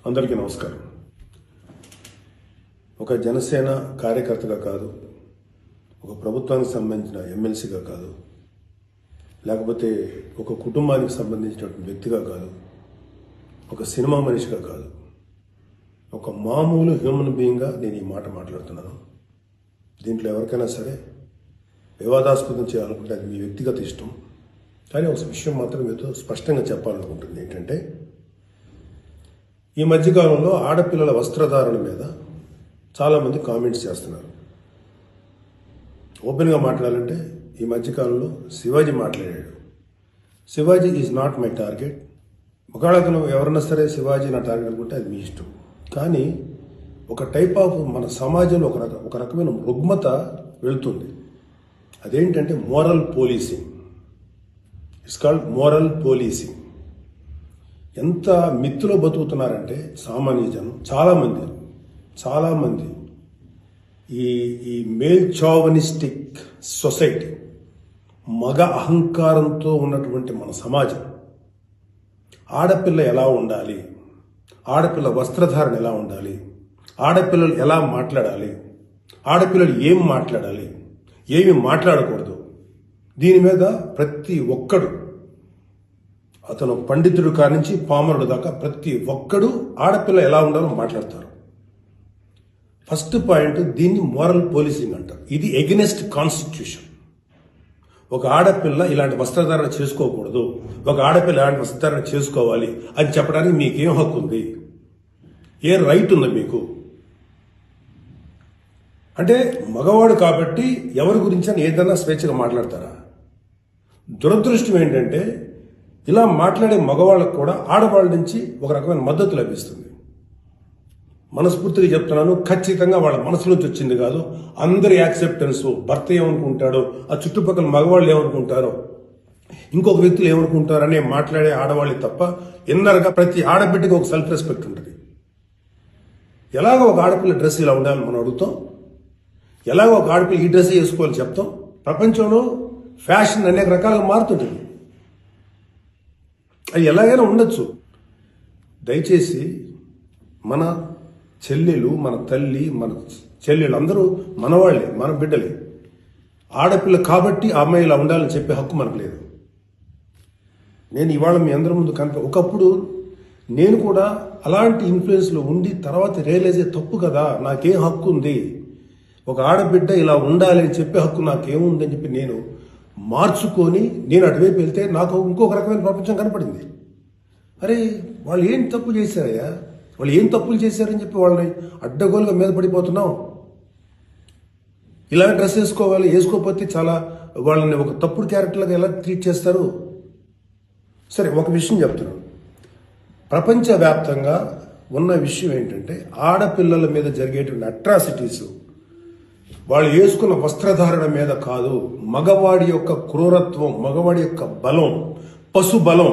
అందరికీ నమస్కారం. ఒక జనసేన కార్యకర్తగా కాదు, ఒక ప్రభుత్వానికి సంబంధించిన ఎమ్మెల్సీగా కాదు, లేకపోతే ఒక కుటుంబానికి సంబంధించినటువంటి వ్యక్తిగా కాదు, ఒక సినిమా మనిషిగా కాదు, ఒక మామూలు హ్యూమన్ బీయింగ్గా నేను ఈ మాట మాట్లాడుతున్నాను. దీంట్లో ఎవరికైనా సరే వివాదాస్పదం చేయాలనుకుంటే అది మీ వ్యక్తిగత ఇష్టం. కానీ ఒక విషయం మాత్రం మీతో స్పష్టంగా చెప్పాలనుకుంటుంది ఏంటంటే, ఈ మధ్యకాలంలో ఆడపిల్లల వస్త్రధారణ మీద చాలామంది కామెంట్స్ చేస్తున్నారు. ఓపెన్గా మాట్లాడాలంటే ఈ మధ్యకాలంలో శివాజీ మాట్లాడాడు. Shivaji is not my target. ఒకవేళ అతను ఎవరన్నా సరే శివాజీ నా టార్గెట్ అనుకుంటే అది మీ ఇష్టం. కానీ ఒక టైప్ ఆఫ్ మన సమాజంలో ఒక రకమైన రుగ్మత వెళుతుంది. అదేంటంటే moral policing. It's called moral policing. ఎంత మిత్తులో బతుకుతున్నారంటే సామాన్య జనం చాలామంది ఈ మేల్ చావనిస్టిక్ సొసైటీ, మగ అహంకారంతో ఉన్నటువంటి మన సమాజం, ఆడపిల్ల ఎలా ఉండాలి, ఆడపిల్ల వస్త్రధారణ ఎలా ఉండాలి, ఆడపిల్లలు ఎలా మాట్లాడాలి, ఆడపిల్లలు ఏం మాట్లాడాలి, ఏమి మాట్లాడకూడదు, దీని మీద ప్రతి ఒక్కడు, అతను పండితుడు కానించి పామరుడు దాకా ప్రతి ఒక్కడు ఆడపిల్ల ఎలా ఉండాలో మాట్లాడతారు. ఫస్ట్ పాయింట్, దీన్ని మోరల్ పోలీసింగ్ అంటారు. ఇది ఎగెనెస్ట్ కాన్స్టిట్యూషన్. ఒక ఆడపిల్ల ఇలాంటి వస్త్రధారణ చేసుకోకూడదు, ఒక ఆడపిల్ల ఇలాంటి వస్త్రధారణ చేసుకోవాలి అని చెప్పడానికి మీకేం హక్కు ఉంది? ఏ రైట్ ఉంది మీకు? అంటే మగవాడు కాబట్టి ఎవరి గురించి అని ఏదైనా స్వేచ్ఛగా మాట్లాడతారా? దురదృష్టం ఏంటంటే ఇలా మాట్లాడే మగవాళ్ళకు కూడా ఆడవాళ్ళ నుంచి ఒక రకమైన మద్దతు లభిస్తుంది. మనస్ఫూర్తిగా చెప్తున్నాను, ఖచ్చితంగా వాళ్ళ మనసు నుంచి వచ్చింది కాదు. అందరి యాక్సెప్టెన్స్, భర్త ఏమనుకుంటాడో, ఆ చుట్టుపక్కల మగవాళ్ళు ఏమనుకుంటారో, ఇంకొక వ్యక్తులు ఏమనుకుంటారనే మాట్లాడే ఆడవాళ్ళకి తప్ప ఇన్నర్గా ప్రతి ఆడబిడ్డకి ఒక సెల్ఫ్ రెస్పెక్ట్ ఉంటుంది. ఎలాగో ఒక ఆడపిల్ల డ్రెస్ ఇలా ఉండాలని మనం అడుగుతాం, ఎలాగో ఒక ఆడపిల్ల ఈ డ్రెస్ వేసుకోవాలని చెప్తాం. ప్రపంచంలో ఫ్యాషన్ అనేక రకాలుగా మారుతుంటుంది. అది ఎలాగైనా ఉండొచ్చు. దయచేసి మన చెల్లెలు, మన తల్లి, మన చెల్లెలు అందరూ మనవాళ్లే, మన బిడ్డలే. ఆడపిల్ల కాబట్టి ఆ అమ్మాయి ఇలా ఉండాలని చెప్పే హక్కు మనకు లేదు. నేను ఇవాళ మీ అందరి ముందు ఒకప్పుడు నేను కూడా అలాంటి ఇన్ఫ్లుయెన్స్లో ఉండి తర్వాత రియలైజ్ అయ్యే తప్పు కదా, నాకేం హక్కు ఉంది, ఒక ఆడబిడ్డ ఇలా ఉండాలి అని చెప్పే హక్కు నాకేముందని చెప్పి నేను మార్చుకొని నేను అటువైపు వెళ్తే నాకు ఇంకొక రకమైన ప్రపంచం కనపడింది. అరే వాళ్ళు ఏం తప్పు చేశారయ్యా, వాళ్ళు ఏం తప్పులు చేశారని చెప్పి వాళ్ళని అడ్డగోలుగా మీద పడిపోతున్నాం. ఇలా డ్రెస్ వేసుకోవాలి, వేసుకోకపోతే చాలా వాళ్ళని ఒక తప్పుడు క్యారెక్టర్లుగా ఎలా ట్రీట్ చేస్తారు? సరే, ఒక విషయం చెప్తున్నాను. ప్రపంచవ్యాప్తంగా ఉన్న విషయం ఏంటంటే, ఆడపిల్లల మీద జరిగేటువంటి అట్రాసిటీస్ వాళ్ళు వేసుకున్న వస్త్రధారణ మీద కాదు, మగవాడి యొక్క క్రూరత్వం, మగవాడి యొక్క బలం, పశు బలం,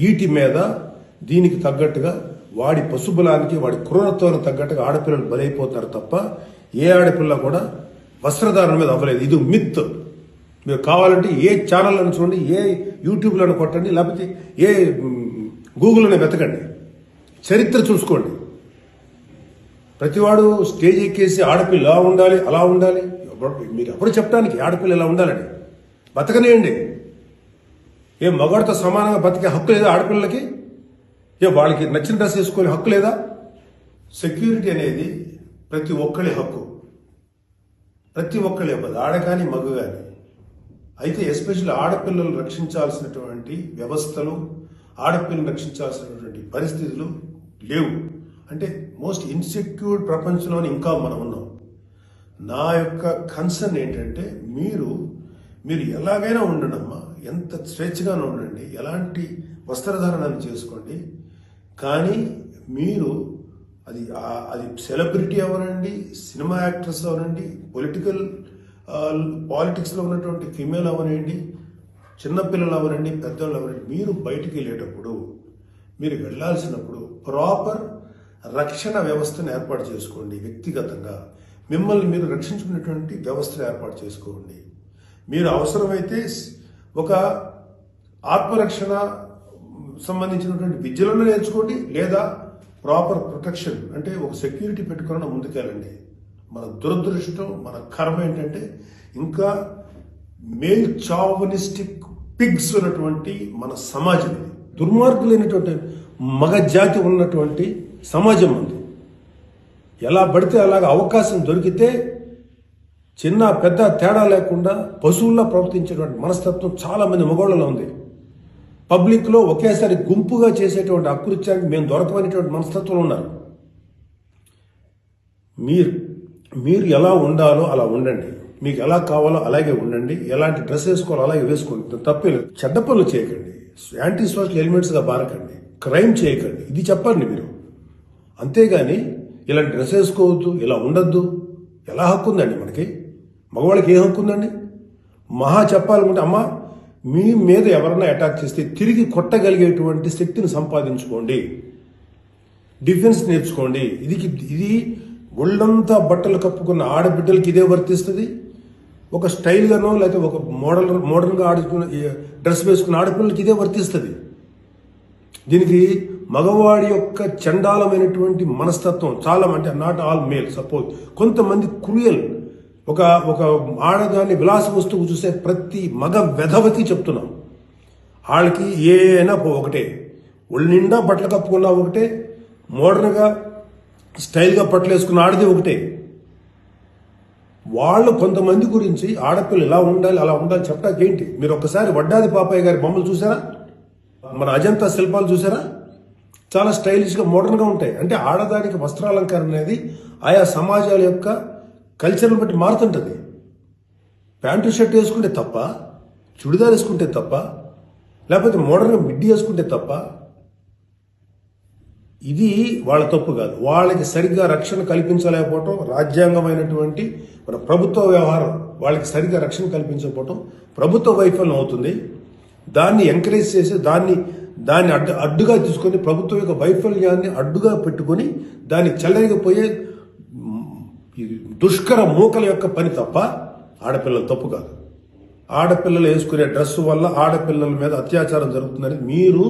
వీటి మీద దీనికి తగ్గట్టుగా వాడి పశుబలానికి, వాడి క్రూరత్వానికి తగ్గట్టుగా ఆడపిల్లలు బలైపోతారు తప్ప ఏ ఆడపిల్ల కూడా వస్త్రధారణ మీద అవ్వలేదు. ఇది మిత్. మీరు కావాలంటే ఏ ఛానల్ అని చూడండి, ఏ యూట్యూబ్లను కొట్టండి, లేకపోతే ఏ గూగుల్లోనే వెతకండి, చరిత్ర చూసుకోండి. ప్రతివాడు స్టేజ్ ఎక్కేసి ఆడపిల్ల ఇలా ఉండాలి, అలా ఉండాలి, మీరు ఎప్పుడు చెప్పడానికి ఆడపిల్ల ఇలా ఉండాలని? బతకనేయండి. ఏ మగవాడితో సమానంగా బతికే హక్కు లేదా ఆడపిల్లలకి? ఏ వాళ్ళకి నచ్చిన డ్రెస్ వేసుకునే హక్కు లేదా? సెక్యూరిటీ అనేది ప్రతి ఒక్కరి హక్కు, ప్రతి ఒక్కరి ఇవ్వదు, ఆడ కానీ మగ కానీ. అయితే ఎస్పెషల్లీ ఆడపిల్లలు రక్షించాల్సినటువంటి వ్యవస్థలు, ఆడపిల్లలు రక్షించాల్సినటువంటి పరిస్థితులు లేవు. అంటే మోస్ట్ ఇన్సెక్యూర్ ప్రపంచంలోని ఇంకా మనం ఉన్నాం. నా యొక్క కన్సర్న్ ఏంటంటే, మీరు ఎలాగైనా ఉండండమ్మా, ఎంత స్వేచ్ఛగానే ఉండండి, ఎలాంటి వస్త్రధారణను చేసుకోండి. కానీ మీరు అది సెలబ్రిటీ అవనండి, సినిమా యాక్ట్రెస్ అవనండి, పాలిటిక్స్లో ఉన్నటువంటి ఫిమేల్ అవనండి, చిన్నపిల్లలు అవనండి, పెద్దవాళ్ళు అవనండి, మీరు బయటికి వెళ్ళేటప్పుడు, మీరు వెళ్లాల్సినప్పుడు ప్రాపర్ రక్షణ వ్యవస్థను ఏర్పాటు చేసుకోండి. వ్యక్తిగతంగా మిమ్మల్ని మీరు రక్షించుకునేటువంటి వ్యవస్థను ఏర్పాటు చేసుకోండి. మీరు అవసరమైతే ఒక ఆత్మరక్షణ సంబంధించినటువంటి విద్యలను నేర్చుకోండి, లేదా ప్రాపర్ ప్రొటెక్షన్ అంటే ఒక సెక్యూరిటీ పెట్టుకుని ముందుకెళ్ళండి. మన దురదృష్టం, మన కర్మ ఏంటంటే ఇంకా మేల్ చావనిస్టిక్ పిగ్స్ ఉన్నటువంటి మన సమాజం ఇది. దుర్మార్గులైనటువంటి మగ జాతి ఉన్నటువంటి సమాజం ఉంది. ఎలా పడితే అలాగ అవకాశం దొరికితే చిన్న పెద్ద తేడా లేకుండా పశువుల్లా ప్రవర్తించేటువంటి మనస్తత్వం చాలా మంది మగవాళ్ళలో ఉంది. పబ్లిక్లో ఒకేసారి గుంపుగా చేసేటువంటి అకృత్యానికి మేము దొరకమనేటువంటి మనస్తత్వం ఉన్నారు. మీరు ఎలా ఉండాలో అలా ఉండండి, మీకు ఎలా కావాలో అలాగే ఉండండి, ఎలాంటి డ్రెస్ వేసుకోవాలో అలాగే వేసుకోండి, తప్పలేదు. చెడ్డ పనులు చేయకండి, యాంటీ సోషల్ ఎలిమెంట్స్గా బారకండి, క్రైమ్ చేయకండి, ఇది చెప్పండి మీరు. అంతేగాని ఇలాంటి డ్రెస్ వేసుకోవద్దు, ఇలా ఉండొద్దు, ఎలా హక్కు ఉందండి మనకి? మగవాళ్ళకి ఏ హక్కు ఉందండి? మహా చెప్పాలనుకుంటే అమ్మ మీ మీద ఎవరన్నా అటాక్ చేస్తే తిరిగి కొట్టగలిగేటువంటి శక్తిని సంపాదించుకోండి, డిఫెన్స్ నేర్చుకోండి. ఇది ఒళ్ళంతా బట్టలు కప్పుకున్న ఆడబిడ్డలకి ఇదే వర్తిస్తుంది. ఒక స్టైల్గానో లేకపోతే ఒక మోడర్న్గా ఆడుకున్న డ్రెస్ వేసుకున్న ఆడపిల్లలకి ఇదే వర్తిస్తుంది. దీనికి మగవాడి యొక్క చండాలమైనటువంటి మనస్తత్వం చాలా, అంటే నాట్ ఆల్ మేల్, సపోజ్ కొంతమంది క్రూయల్, ఒక ఆడదాన్ని విలాస వస్తువు చూసే ప్రతి మగ వెధవకి చెప్తున్నాం, వాళ్ళకి ఏ అయినా ఒకటే, ఒళ్ళు నిండా బట్టలు కప్పుకున్నా ఒకటే, మోడర్న్గా స్టైల్గా బట్టలు వేసుకున్న ఆడది ఒకటే. వాళ్ళు కొంతమంది గురించి ఆడపిల్లలు ఇలా ఉండాలి అలా ఉండాలి చెప్పడానికి ఏంటి? మీరు ఒక్కసారి వడ్డాది పాపయ్య గారి బొమ్మలు చూసారా? మన అజంతా శిల్పాలు చూసారా? చాలా స్టైలిష్గా మోడర్న్గా ఉంటాయి. అంటే ఆడదానికి వస్త్రాలంకరణ అనేది ఆయా సమాజాల యొక్క కల్చర్ని బట్టి మారుతుంటుంది. ప్యాంటు షర్ట్ వేసుకుంటే తప్ప, చుడిదార్ వేసుకుంటే తప్ప, లేకపోతే మోడర్న్గా మిడ్డీ వేసుకుంటే తప్ప, ఇది వాళ్ళ తప్పు కాదు. వాళ్ళకి సరిగ్గా రక్షణ కల్పించలేకపోవటం, రాజ్యాంగమైనటువంటి మన ప్రభుత్వ వ్యవహారం వాళ్ళకి సరిగ్గా రక్షణ కల్పించకపోవటం ప్రభుత్వ వైఫల్యం అవుతుంది. దాన్ని ఎంకరేజ్ చేసి దాన్ని అడ్డుగా తీసుకొని ప్రభుత్వం యొక్క వైఫల్యాన్ని అడ్డుగా పెట్టుకొని దాన్ని చెల్లరిగిపోయే దుష్కర మూకల యొక్క పని తప్ప ఆడపిల్లల తప్పు కాదు. ఆడపిల్లలు వేసుకునే డ్రెస్సు వల్ల ఆడపిల్లల మీద అత్యాచారం జరుగుతుందని మీరు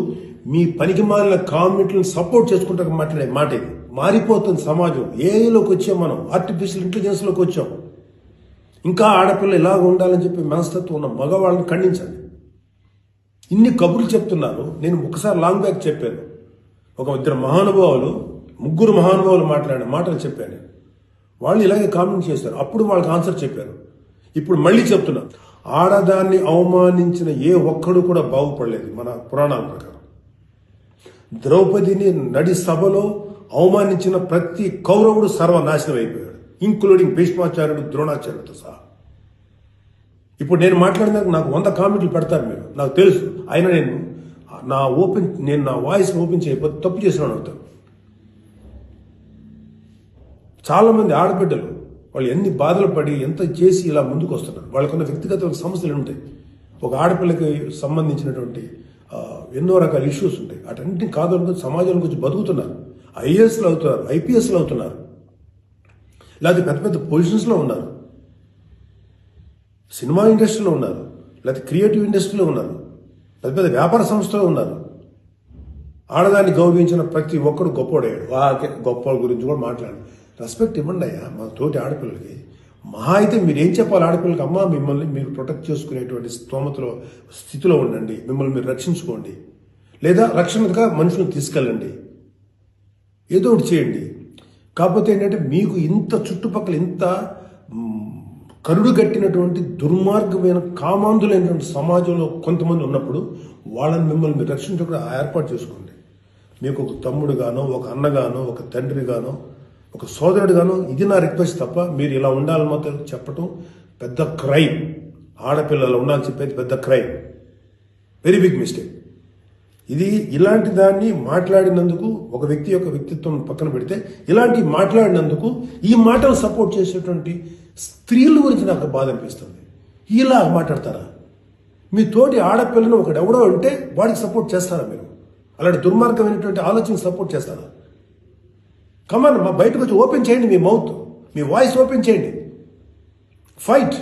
మీ పనికి మాలిన కామెంట్లను సపోర్ట్ చేసుకుంటూ మాట్లాడే మాట ఇది. మారిపోతుంది సమాజం. ఏఐలోకి వచ్చాం మనం, ఆర్టిఫిషియల్ ఇంటెలిజెన్స్లోకి వచ్చాం. ఇంకా ఆడపిల్లలు ఇలాగ ఉండాలని చెప్పి మనస్తత్వం ఉన్న మగవాళ్ళని ఖండించండి. ఇన్ని కబుర్లు చెప్తున్నారు. నేను ఒకసారి లాంగ్ బ్యాక్ చెప్పాను, ముగ్గురు మహానుభావులు మాట్లాడిన మాటలు చెప్పాను. వాళ్ళు ఇలాగే కామెంట్ చేశారు, అప్పుడు వాళ్ళకి ఆన్సర్ చెప్పారు. ఇప్పుడు మళ్ళీ చెప్తున్నా, ఆడదాన్ని అవమానించిన ఏ ఒక్కడు కూడా బాగుపడలేదు మన పురాణాల ప్రకారం. ద్రౌపదిని నడి సభలో అవమానించిన ప్రతి కౌరవుడు సర్వనాశనం అయిపోయాడు, ఇంక్లూడింగ్ భీష్మాచార్యుడు, ద్రోణాచార్యుడితో సహా. ఇప్పుడు నేను మాట్లాడినాక నాకు 100 కామెంట్లు పెడతారు మీరు, నాకు తెలుసు. అయినా నేను నా వాయిస్ ఓపెన్ చేయకపోతే తప్పు చేసిన అవుతాను. చాలా మంది ఆడబిడ్డలు వాళ్ళు ఎన్ని బాధలు పడి ఎంత చేసి ఇలా ముందుకు వస్తున్నారు. వాళ్ళకున్న వ్యక్తిగత సమస్యలు ఉంటాయి. ఒక ఆడపిల్లకి సంబంధించినటువంటి ఎన్నో రకాల ఇష్యూస్ ఉంటాయి. అటన్నింటినీ కాదనుకుని సమాజంలో కొంచెం బతుకుతున్నారు. ఐఏఎస్లు అవుతున్నారు, ఐపీఎస్లు అవుతున్నారు, లేకపోతే పెద్ద పెద్ద పొజిషన్స్లో ఉన్నారు, సినిమా ఇండస్ట్రీలో ఉన్నారు, లేకపోతే క్రియేటివ్ ఇండస్ట్రీలో ఉన్నారు, పెద్ద పెద్ద వ్యాపార సంస్థలో ఉన్నారు. ఆడదాన్ని గౌరవించిన ప్రతి ఒక్కడు గొప్పోడయ్యాడు. గొప్ప గురించి కూడా మాట్లాడు, రెస్పెక్ట్ ఇవ్వండి అయ్యా మా తోటి ఆడపిల్లలకి. మహా అయితే మీరు ఏం చెప్పాలి ఆడపిల్లలకి? అమ్మ మిమ్మల్ని మీరు ప్రొటెక్ట్ చేసుకునేటువంటి స్థితిలో ఉండండి, మిమ్మల్ని మీరు రక్షించుకోండి, లేదా రక్షణగా మనుషులను తీసుకెళ్ళండి, ఏదో ఒకటి చేయండి. కాకపోతే ఏంటంటే మీకు ఇంత చుట్టుపక్కల ఇంత కరుడు కట్టినటువంటి దుర్మార్గమైన కామాంధులైనటువంటి సమాజంలో కొంతమంది ఉన్నప్పుడు వాళ్ళని మిమ్మల్ని మీరు రక్షించకుండా ఏర్పాటు చేసుకోండి. మీకు ఒక తమ్ముడుగానో, ఒక అన్నగానో, ఒక తండ్రిగానో, ఒక సోదరుడుగానో ఇది నా రిక్వెస్ట్ తప్ప మీరు ఇలా ఉండాలని మాత్రం చెప్పటం పెద్ద క్రైమ్. ఆడపిల్లలు ఉండాలని చెప్పేది పెద్ద క్రైమ్, వెరీ బిగ్ మిస్టేక్. ఇది ఇలాంటి దాన్ని మాట్లాడినందుకు ఒక వ్యక్తి యొక్క వ్యక్తిత్వం పక్కన పెడితే ఇలాంటి మాట్లాడినందుకు ఈ మాటలు సపోర్ట్ చేసేటువంటి స్త్రీల గురించి నాకు బాధ అనిపిస్తుంది. ఇలా మాట్లాడతారా? మీ తోటి ఆడపిల్లను ఒకడెవడో అంటే వాడికి సపోర్ట్ చేస్తారా మీరు? అలాంటి దుర్మార్గమైనటువంటి ఆలోచనకు సపోర్ట్ చేస్తారా? కమాన్, మా బయటకు వచ్చి ఓపెన్ చేయండి, మీ మౌత్, మీ వాయిస్ ఓపెన్ చేయండి, ఫైట్.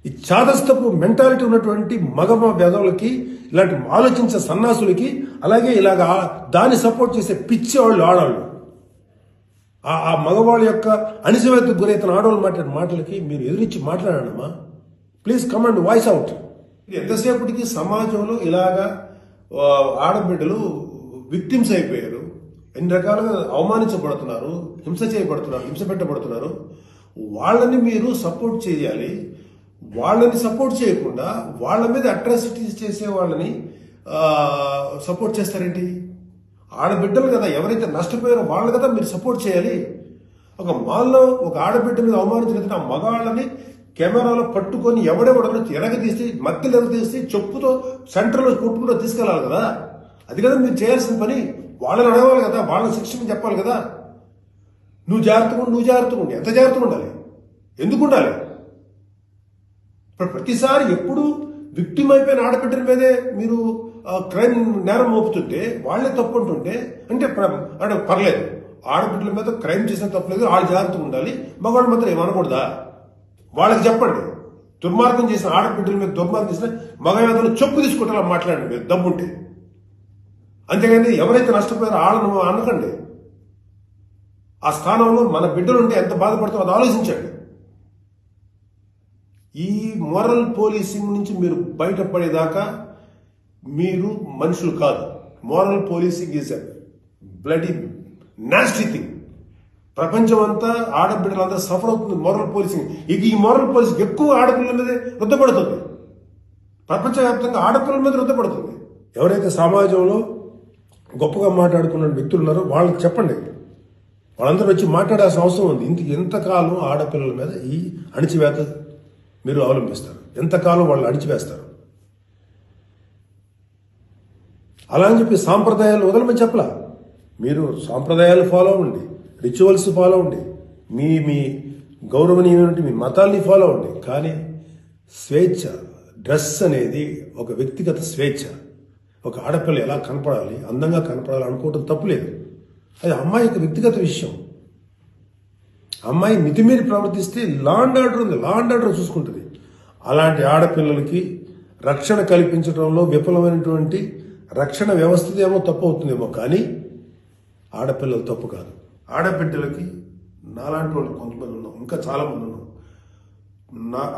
ఈ చాదస్తపు మెంటాలిటీ ఉన్నటువంటి మగ వేదవులకి ఇలాంటి ఆలోచించే సన్నాసులకి, అలాగే ఇలాగ దాన్ని సపోర్ట్ చేసే పిచ్చి వాళ్ళు ఆడవాళ్ళు, ఆ మగవాళ్ళ యొక్క అణిచివేతకు గురైతున్న ఆడవాళ్ళు మాట్లాడే మాటలకి మీరు ఎదురించి మాట్లాడమ్మా. Please come and voice out. ఎంతసేపటికి సమాజంలో ఇలాగా ఆడబిడ్డలు విక్టిమ్స్ అయిపోయారు, ఎన్ని రకాలుగా అవమానించబడుతున్నారు, హింస చేయబడుతున్నారు, హింస పెట్టబడుతున్నారు. వాళ్ళని మీరు సపోర్ట్ చేయాలి. వాళ్ళని సపోర్ట్ చేయకుండా వాళ్ళ మీద అట్రాసిటీస్ చేసే వాళ్ళని సపోర్ట్ చేస్తారేంటి? ఆడబిడ్డలు కదా, ఎవరైతే నష్టపోయారో వాళ్ళు కదా మీరు సపోర్ట్ చేయాలి. ఒక మాల్లో ఒక ఆడబిడ్డ మీద అవమానించిన ఆ మగాళ్ళని కెమెరాలో పట్టుకొని ఎవడెవడో ఎరగదీసి, మధ్యలో ఎరగదీసి చెప్పుతో సెంటర్లో కొట్టుకుంటూ తీసుకెళ్ళాలి కదా. అది కదా మీరు చేయాల్సిన పని. వాళ్ళని అడగాలి కదా, వాళ్ళని శిక్షణ చెప్పాలి కదా. నువ్వు జాగ్రత్తగా ఉండి ఎంత జాగ్రత్తగా ఉండాలి? ఎందుకు ఉండాలి? ప్రతిసారి ఎప్పుడు విక్టిమ్ అయిపోయిన ఆడబిడ్డల మీదే మీరు క్రైమ్ నేరం మోపుతుంటే, వాళ్లే తప్పు అంటుంటే అంటే పర్లేదు, ఆడబిడ్డల మీద క్రైమ్ చేసిన తప్పలేదు, వాళ్ళు జాగ్రత్తగా ఉండాలి, మగవాళ్ళు మాత్రం ఏమనకూడదా? వాళ్ళకి చెప్పండి. దుర్మార్గం చేసిన ఆడబిడ్డల మీద దుర్మార్గం చేసిన మగవాళ్ళని చెప్పు తీసుకుంటారా మాట్లాడండి మీరు దమ్ముంటే. అంతేగాని ఎవరైతే నష్టపోయారో వాళ్ళను అనకండి. ఆ స్థానంలో మన బిడ్డలుంటే ఎంత బాధపడతారో అది ఆలోచించండి. ఈ మోరల్ పోలీసింగ్ నుంచి మీరు బయటపడేదాకా మీరు మనుషులు కాదు. Moral policing is a bloody nasty thing. ప్రపంచం అంతా ఆడబిడ్డలంతా సఫర్ అవుతుంది మోరల్ పోలీసింగ్. ఈ మోరల్ పోలీసింగ్ ఎక్కువ ఆడపిల్లల మీద రుద్దపడుతుంది. ప్రపంచవ్యాప్తంగా ఆడపిల్లల మీద రుద్దపడుతుంది. ఎవరైతే సమాజంలో గొప్పగా మాట్లాడుకున్న వ్యక్తులు ఉన్నారో వాళ్ళకి చెప్పండి. వాళ్ళందరూ వచ్చి మాట్లాడాల్సిన అవసరం ఉంది. ఎంతకాలం ఆడపిల్లల మీద ఈ అణిచివేత మీరు అవలంబిస్తారు? ఎంతకాలం వాళ్ళు అణిచివేస్తారు? అలా అని చెప్పి సాంప్రదాయాలు వదలమని చెప్పలా. మీరు సాంప్రదాయాలు ఫాలో అవ్వండి, రిచువల్స్ ఫాలో అవ్వండి, మీ గౌరవనీయమైన మీ మతాల్ని ఫాలో అవ్వండి. కానీ స్వేచ్ఛ, డ్రెస్ అనేది ఒక వ్యక్తిగత స్వేచ్ఛ. ఒక ఆడపిల్ల ఎలా కనపడాలి, అందంగా కనపడాలి అనుకోవటం తప్పులేదు. అది అమ్మాయి యొక్క వ్యక్తిగత విషయం. అమ్మాయి మితిమీరి ప్రవర్తిస్తే లా అండ్ ఆర్డర్ ఉంది, లా అండ్ ఆర్డర్ చూసుకుంటుంది. అలాంటి ఆడపిల్లలకి రక్షణ కల్పించడంలో విఫలమైనటువంటి రక్షణ వ్యవస్థ ఏమో తప్పు అవుతుందేమో, కానీ ఆడపిల్లలు తప్పు కాదు. ఆడబిడ్డలకి నాలాంటి వాళ్ళు కొంతమంది ఉన్నాం, ఇంకా చాలా మంది ఉన్నాం.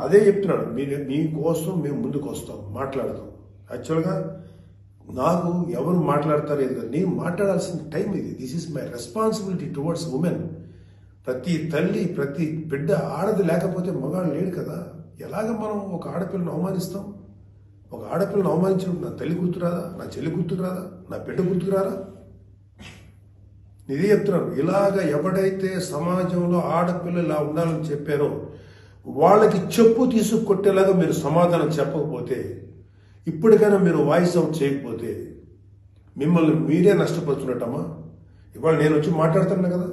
అదే చెప్తున్నాడు, మీకోసం మేము ముందుకు వస్తాం, మాట్లాడతాం. యాక్చువల్గా నాకు ఎవరు మాట్లాడతారు ఏదో, నేను మాట్లాడాల్సిన టైం ఇది. This is my responsibility towards women. ప్రతి తల్లి, ప్రతి బిడ్డ ఆడది లేకపోతే మగాడు లేడు కదా. ఎలాగ మనం ఒక ఆడపిల్లను అవమానిస్తాం? ఒక ఆడపిల్లను అవమానించినప్పుడు నా తల్లి గుర్తురాదా, నా చెల్లి గుర్తురాదా, నా బిడ్డ గుర్తురారా? ఇదే చెప్తున్నాను. ఇలాగ ఎవడైతే సమాజంలో ఆడపిల్లలు ఇలా ఉండాలని చెప్పారో వాళ్ళకి చెప్పు తీసుకొట్టేలాగా మీరు సమాధానం చెప్పకపోతే, ఇప్పటికైనా మీరు వాయిస్ అవుట్ చేయకపోతే మిమ్మల్ని మీరే నష్టపరుచున్నట్టమ్మా. ఇవాళ నేను వచ్చి మాట్లాడుతున్నా కదా,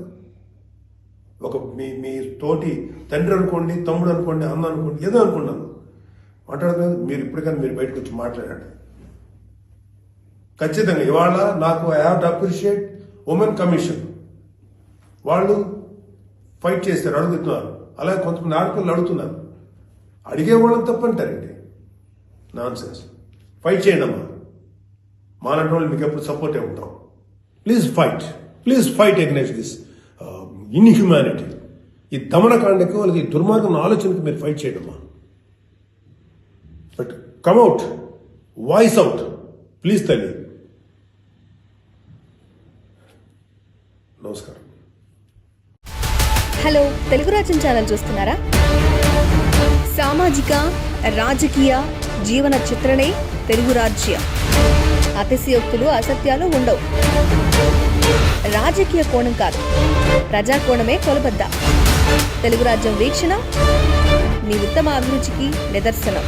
ఒక మీ తోటి తండ్రి అనుకోండి, తమ్ముడు అనుకోండి, అన్న అనుకోండి, ఏదో అనుకున్నాను మాట్లాడుతున్నాను. మీరు ఇప్పటికైనా మీరు బయటకు వచ్చి మాట్లాడండి. ఖచ్చితంగా ఇవాళ నాకు I have to appreciate women commission. వాళ్ళు ఫైట్ చేస్తారు, అడుగుతున్నారు. అలాగే కొంతమంది ఆడపిల్లలు అడుగుతున్నారు. అడిగే వాళ్ళని తప్పంటారండి, నాన్ సెన్స్. ఫైట్ చేయండి అమ్మా. మాలాంటి వాళ్ళు మీకు ఎప్పుడు సపోర్టే ఉంటాం. Please fight against this inhumanity. ఈ దమనకాండకు వాళ్ళకి దుర్మార్గం ఆలోచనకు మీరు ఫైట్ చేయడమ్మా. But come out, voice out please తల్లి. నమస్కారం. హలో, తెలుగు రాజ్యం ఛానల్ చూస్తున్నారా? సామాజిక, రాజకీయ, జీవన చిత్రణే తెలుగు రాజ్యం. అతిశయోక్తులు, అసత్యాలు ఉండవు. రాజకీయ కోణం కాదు, ప్రజా కోణమే కొలబద్ద. తెలుగు రాజ్యం వీక్షణ మీ ఉత్తమ అభిరుచికి నిదర్శనం.